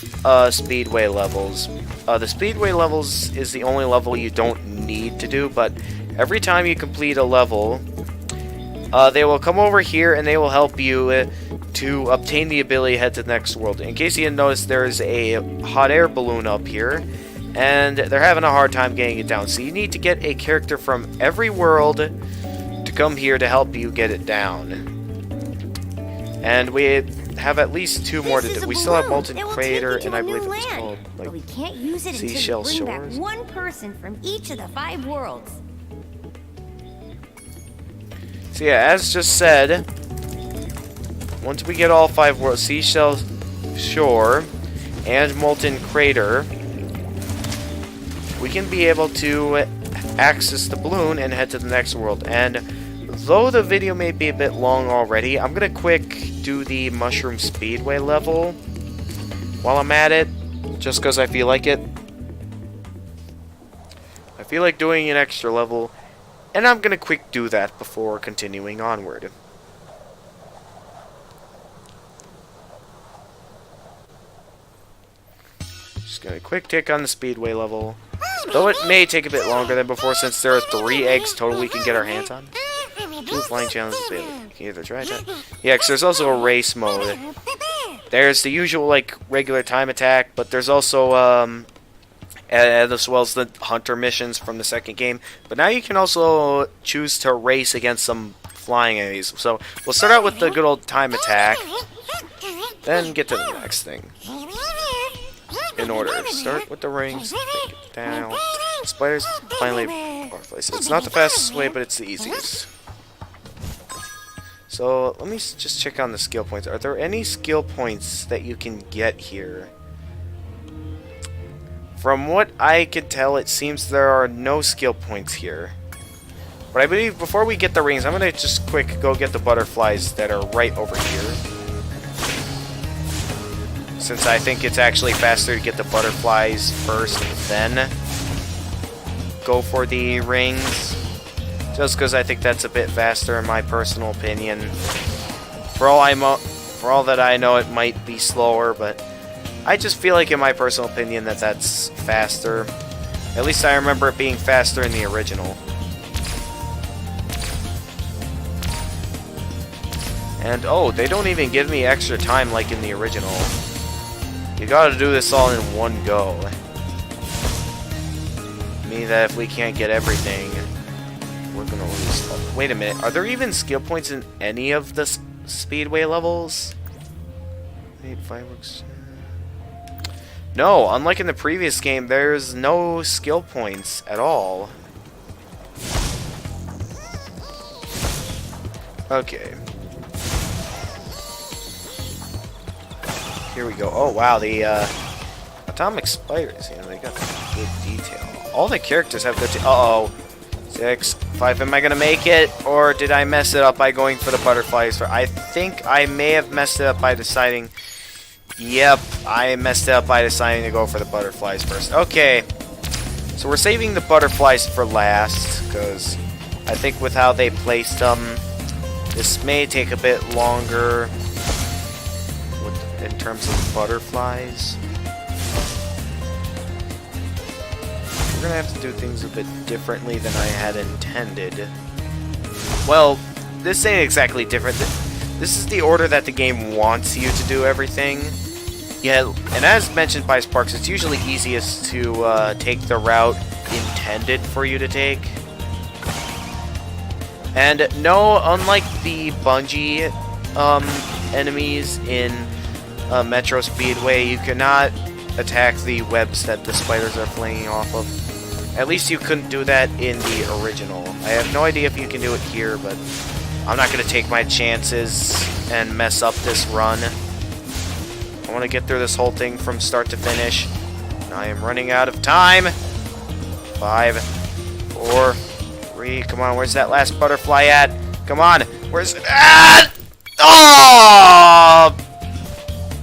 Speedway levels. The Speedway levels is the only level you don't need to do, but every time you complete a level, they will come over here and they will help you to obtain the ability to head to the next world. In case you didn't notice, there's a hot air balloon up here, and they're having a hard time getting it down. So you need to get a character from every world to come here to help you get it down. And we have at least two more to do. We still have Molten Crater, and I believe it's called but we can't use it until Seashell we bring Shores. back one person from each of the 5 worlds. So yeah, as just said, once we get all 5 worlds, Seashell Shore and Molten Crater, we can be able to access the balloon and head to the next world. And though the video may be a bit long already, I'm gonna quick do the Mushroom Speedway level while I'm at it, just because I feel like it. I feel like doing an extra level, and I'm gonna quick do that before continuing onward. Just gonna quick tick on the Speedway level, though it may take a bit longer than before since there are 3 eggs total we can get our hands on. 2 flying challenges available. You can either try that. Yeah, because there's also a race mode. There's the usual, like, regular time attack, but there's also, as well as the hunter missions from the second game. But now you can also choose to race against some flying enemies. So we'll start out with the good old time attack, then get to the next thing. In order, start with the rings, take it down. Spiders, finally, butterflies. It's not the fastest way, but it's the easiest. So let me just check on the skill points. Are there any skill points that you can get here From what I can tell, it seems there are no skill points here. But I believe before we get the rings, I'm gonna just quick go get the butterflies that are right over here. Since I think it's actually faster to get the butterflies first, then go for the rings. Just because I think that's a bit faster in my personal opinion. For all that I know, it might be slower, but I just feel like in my personal opinion that that's faster. At least I remember it being faster in the original. And oh, they don't even give me extra time like in the original. You gotta do this all in one go. Meaning that if we can't get everything, we're gonna lose. Oh, wait a minute, are there even skill points in any of the Speedway levels? Wait, fireworks. No, unlike in the previous game, there's no skill points at all. Okay. Here we go. Oh wow, the atomic spiders, you know, they got good detail. All the characters have good uh-oh. 6, 5, am I gonna make it? Or did I mess it up by going for the butterflies? I think I may have messed it up by deciding... Yep, I messed it up by deciding to go for the butterflies first. Okay, so we're saving the butterflies for last, because I think with how they placed them, this may take a bit longer in terms of butterflies. We're gonna have to do things a bit differently than I had intended. Well, this ain't exactly different. This is the order that the game wants you to do everything. Yeah, and as mentioned by Sparks, it's usually easiest to take the route intended for you to take. And no, unlike the bungee enemies in Metro Speedway, you cannot attack the webs that the spiders are flinging off of. At least you couldn't do that in the original. I have no idea if you can do it here, but I'm not going to take my chances and mess up this run. I want to get through this whole thing from start to finish. And I am running out of time. 5, 4, 3, come on, where's that last butterfly at? Come on, where's it at? Oh!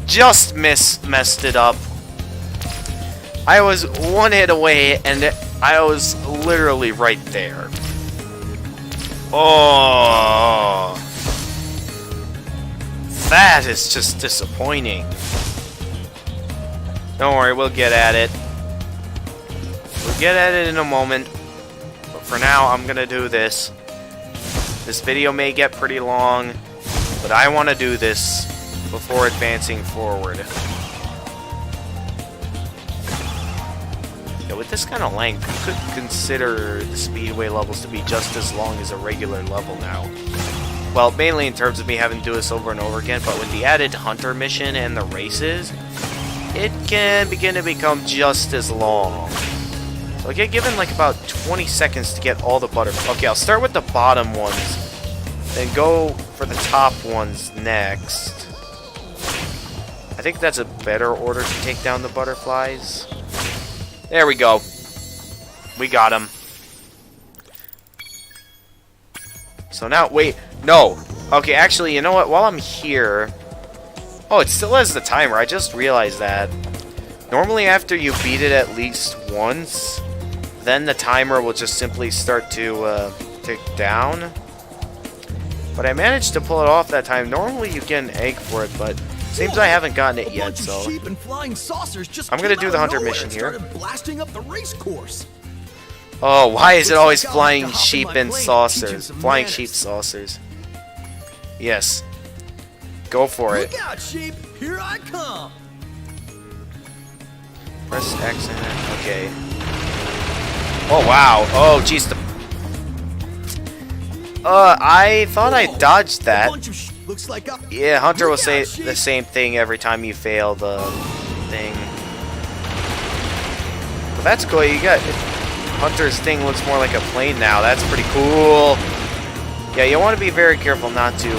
Just messed it up. I was one hit away, and I was literally right there. Oh, that is just disappointing. Don't worry, we'll get at it. We'll get at it in a moment. But for now, I'm gonna do this. This video may get pretty long, but I want to do this before advancing forward. Yeah, with this kind of length, you could consider the Speedway levels to be just as long as a regular level now. Well, mainly in terms of me having to do this over and over again, but with the added Hunter mission and the races, it can begin to become just as long. So I get given like about 20 seconds to get all the butterflies. Okay, I'll start with the bottom ones, then go for the top ones next. I think that's a better order to take down the butterflies. There we go. We got him. So now, wait, no. Okay, actually, you know what? While I'm here... Oh, it still has the timer. I just realized that. Normally, after you beat it at least once, then the timer will just simply start to tick down. But I managed to pull it off that time. Normally, you get an egg for it, but... Seems I haven't gotten it yet, so I'm gonna do the Hunter mission here. Blasting up the race course. Oh, why is it always flying sheep and saucers? Flying sheep saucers. Yes. Go for it. Look out, sheep! Here I come. Press X and okay. Oh wow. Oh jeez. I thought I dodged that. Looks like Yeah, Hunter will say the same thing every time you fail the thing. Well, that's cool. You got Hunter's thing looks more like a plane now. That's pretty cool. Yeah, you want to be very careful not to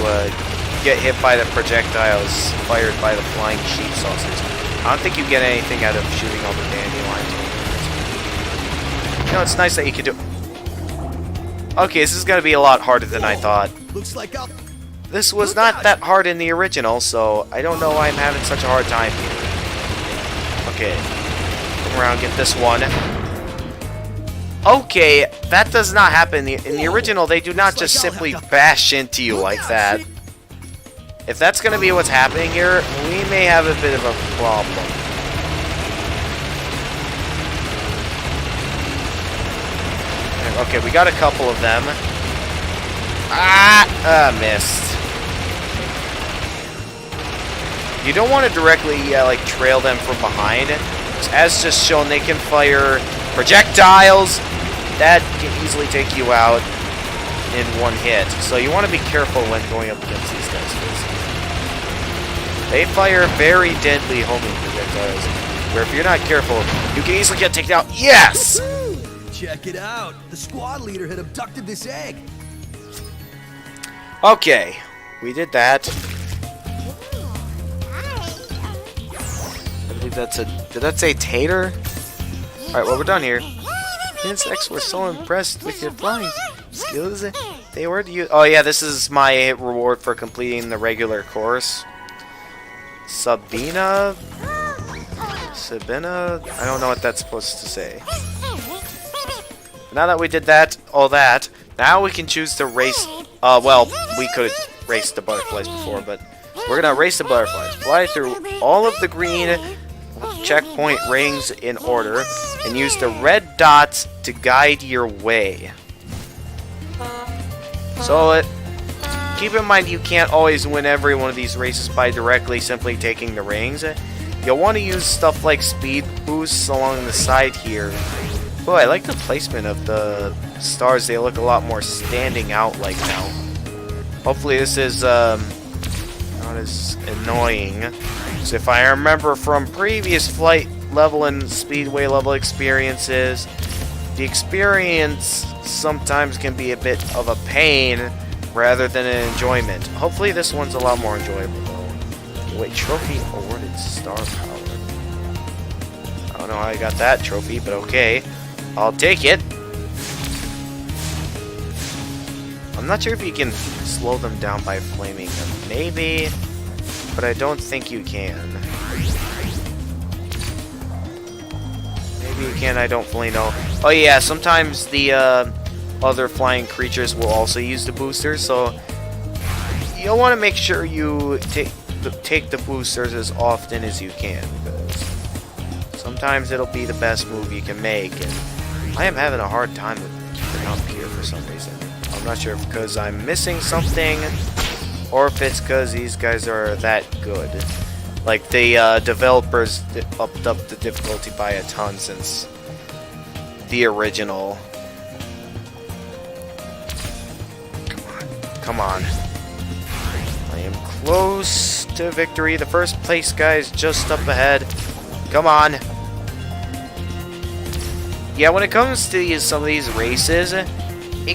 get hit by the projectiles fired by the flying sheep saucers. I don't think you get anything out of shooting all the dandelions. know, it's nice that you can do... Okay, this is gonna be a lot harder than I thought. Looks like I'll... This was not that hard in the original, so I don't know why I'm having such a hard time here. Okay. Come around, get this one. Okay, that does not happen. In the original, they do not just simply bash into you like that. If that's gonna be what's happening here, we may have a bit of a problem. Okay, we got a couple of them. Missed. You don't want to directly, like, trail them from behind. As just shown, they can fire projectiles that can easily take you out in one hit. So you want to be careful when going up against these guys. They fire very deadly homing projectiles, where if you're not careful, you can easily get taken out. Yes! Check it out. The squad leader had abducted this egg. Okay, we did that. I believe that's a... Did that say tater? Alright, well, we're done here. Insects were so impressed with your flying skills. They were to you. Oh, yeah, this is my reward for completing the regular course. Sabina? I don't know what that's supposed to say. Now that we did that, all that, now we can choose to race. Well, we could have raced the butterflies before, but we're gonna race the butterflies. Fly through all of the green checkpoint rings in order, and use the red dots to guide your way. So, keep in mind you can't always win every one of these races by directly simply taking the rings. You'll want to use stuff like speed boosts along the side here. Oh, I like the placement of the stars. They look a lot more standing out like now. Hopefully this is not as annoying. So if I remember from previous flight level and speedway level experiences, the experience sometimes can be a bit of a pain rather than an enjoyment. Hopefully this one's a lot more enjoyable though. Wait, trophy awarded star power. I don't know how I got that trophy, but okay. I'll take it. I'm not sure if you can slow them down by flaming them. Maybe, but I don't think you can. Maybe you can, I don't fully know. Oh yeah, sometimes the other flying creatures will also use the boosters, so you'll want to make sure you take the boosters as often as you can, because sometimes it'll be the best move you can make, and I am having a hard time with keeping up here for some reason. I'm not sure if because I'm missing something, or if it's because these guys are that good. Like, the developers upped up the difficulty by a ton since the original. Come on. I am close to victory. The first place guy is just up ahead. Come on. Yeah, when it comes to some of these races, it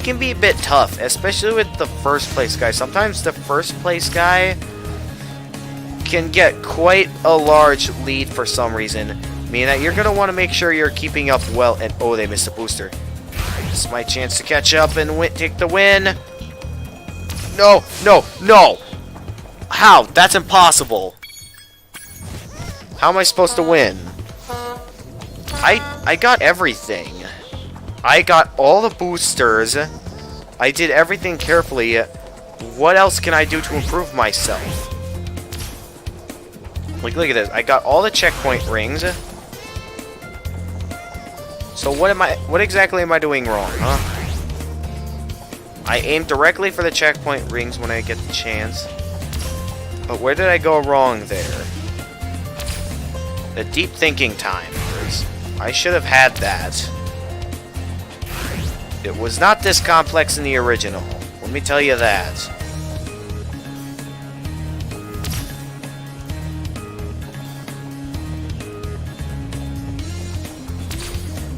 can be a bit tough, especially with the first place guy. Sometimes the first place guy can get quite a large lead for some reason, meaning that you're going to want to make sure you're keeping up well. And oh, they missed a booster. This is my chance to catch up and take the win. No, no, no! How? That's impossible. How am I supposed to win? I got everything. I got all the boosters. I did everything carefully. What else can I do to improve myself? Like, look at this. I got all the checkpoint rings. So what exactly am I doing wrong, huh? I aim directly for the checkpoint rings when I get the chance. But where did I go wrong there? The deep thinking time. I should have had that. It was not this complex in the original. Let me tell you that.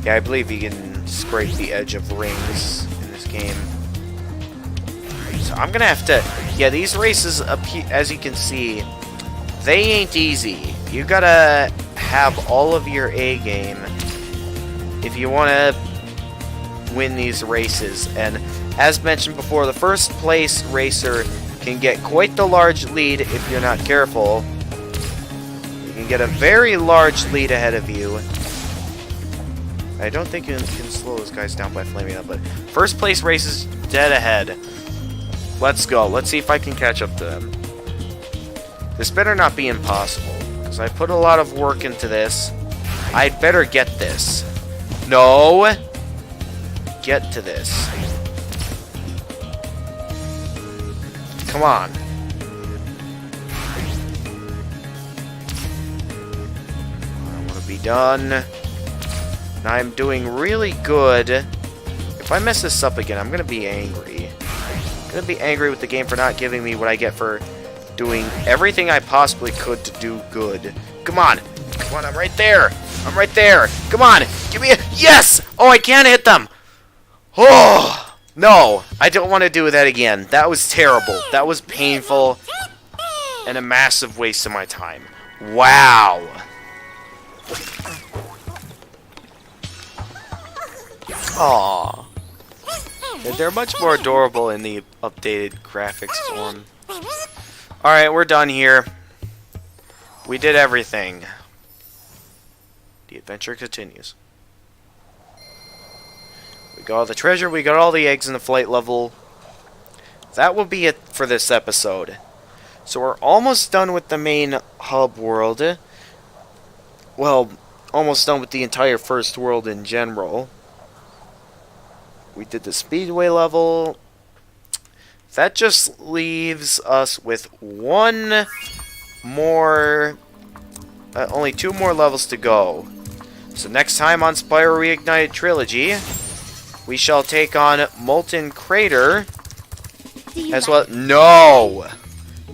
Yeah, I believe you can scrape the edge of rings in this game. So I'm gonna have to... Yeah, these races, as you can see, they ain't easy. You gotta have all of your A game if you want to win these races. And as mentioned before, the first place racer can get quite the large lead if you're not careful. You can get a very large lead ahead of you. I don't think you can slow those guys down by flaming up, but first place races dead ahead. Let's go. Let's see if I can catch up to them. This better not be impossible, because I put a lot of work into this. I'd better get this. No! Get to this. Come on. I want to be done. Now I'm doing really good. If I mess this up again, I'm going to be angry. I'm going to be angry with the game for not giving me what I get for doing everything I possibly could to do good. Come on. Come on, I'm right there. I'm right there. Come on. Give me a... Yes! Oh, I can't hit them. Oh! No. I don't want to do that again. That was terrible. That was painful. And a massive waste of my time. Wow. Aww. They're much more adorable in the updated graphics form. Alright, we're done here. We did everything. The adventure continues. We got all the treasure, we got all the eggs in the flight level. That will be it for this episode. So we're almost done with the main hub world. Well, almost done with the entire first world in general. We did the speedway level. That just leaves us with one more... only 2 more levels to go. So next time on Spyro Reignited Trilogy, we shall take on Molten Crater. As well... No!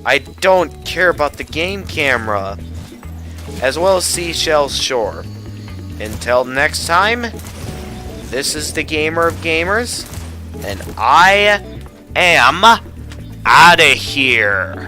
I don't care about the game camera. As well as Seashell's Shore. Until next time... This is the Gamer of Gamers, and I am out of here.